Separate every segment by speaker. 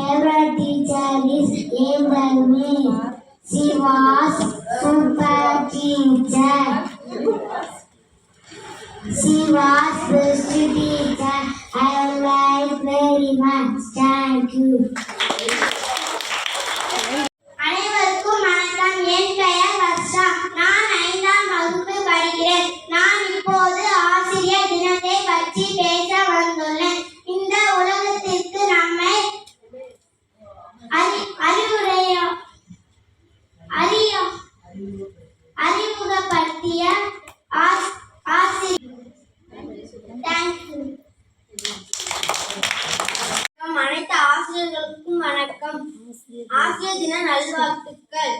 Speaker 1: favorite teacher is April May. She was super teacher. She was best teacher. I like very much. Thank you. அனைவருக்கும் வணக்கம். என் பெயர் வர்ஷா. நான் 5ஆம் வகுப்பு படிக்கிறேன். நான் இப்போது ஆசிரியர் தினத்தை பற்றி பேச வந்துள்ளேன். இந்த உலகத்திற்கு நம்மை அறிமுகப்படுத்திய ஆசிரியர். அனைத்து ஆசிரியர்களுக்கும் வணக்கம். ஆசிரியர் தின நல்வாழ்த்துக்கள்.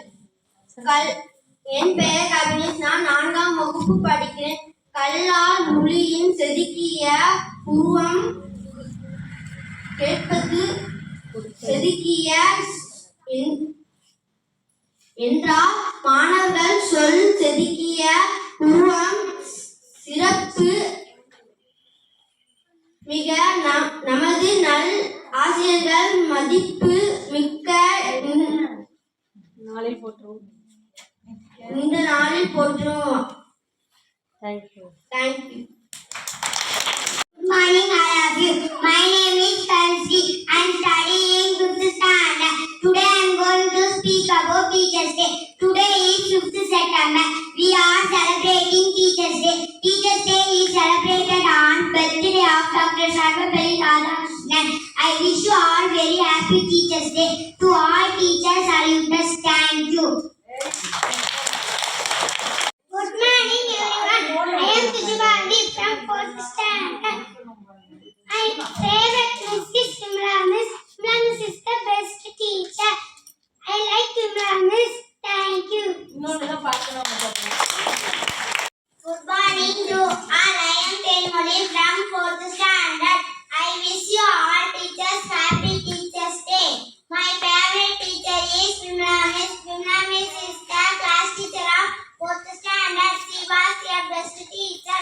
Speaker 1: என் பெயர் கவினேஷ். நான் 4ஆம் வகுப்பு படிக்கிறேன். கல்லால் மொழியின் செதுக்கிய உருவம் கேட்பது செதுக்கிய என்றால் மாணவர்கள் சொல் செதுக்கிய உருவம் சிறப்பு மிக நமது நல் ஆசிரியர்கள் மதிப்பு மிக்க இந்த நாளில் போற்றுவோம். Thank you. Good morning, all of you. My name is Tansi. I am studying 5th standard. Today I am going to speak about Teachers Day. Today is 5th September. We are celebrating Teachers Day. Teachers Day is celebrated on birthday of Dr. Sarvapalli Radhakrishnan. I wish you all very happy Teachers Day. To all teachers, salute us. Thank you. Good morning, everyone. I am Tujubandi from 4th standard. My favorite miss is Simla Miss. Simla Miss is the best teacher. I like Simla Miss. Thank you. Good morning to all. I am Tenmoli from 4th standard. I wish you all teachers happy Teachers Day. My favorite teacher is Simla Miss. Simla Miss is the class teacher of 4th standard. She was your best teacher.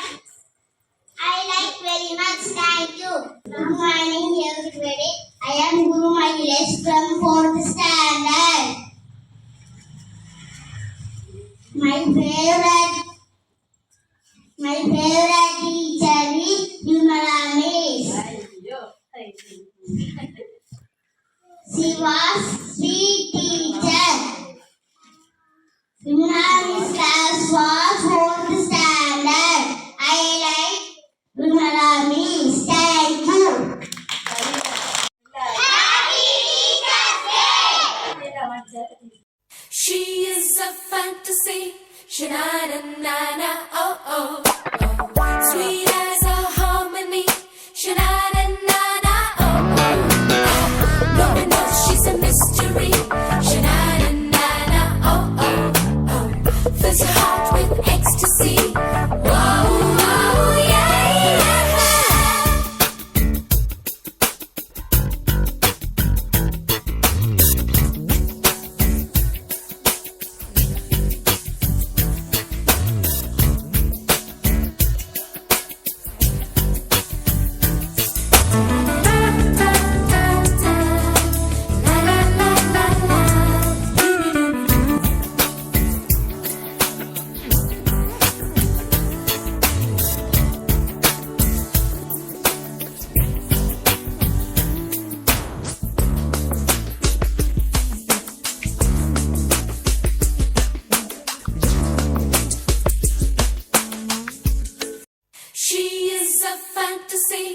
Speaker 1: I like very much. Thank you. Good morning, everybody. I am Guru Mahilesh from 4th standard. My favorite teacher is Vimala Miss. She was sweet teacher. Vimala Miss class was 4th standard. I like Vimala Miss. Thank you. Happy Teachers Day.
Speaker 2: She is a fantasy. Sha-na-na-na-na, oh oh. Sweet as a harmony. Sha-na-na-na-na, oh oh. No one knows she's a mystery. Sha-na-na-na-na, oh oh oh. Fills your heart with ecstasy. Whoa, whoa, yeah, yeah. She is a fantasy.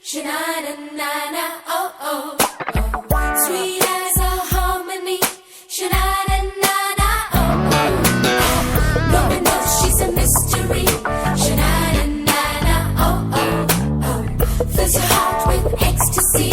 Speaker 2: Sha-na-na-na-na, oh oh oh. Sweet as a harmony. Sha-na-na-na-na, oh oh oh. No one knows she's a mystery. Sha-na-na-na-na, oh oh oh. Fills your heart with ecstasy.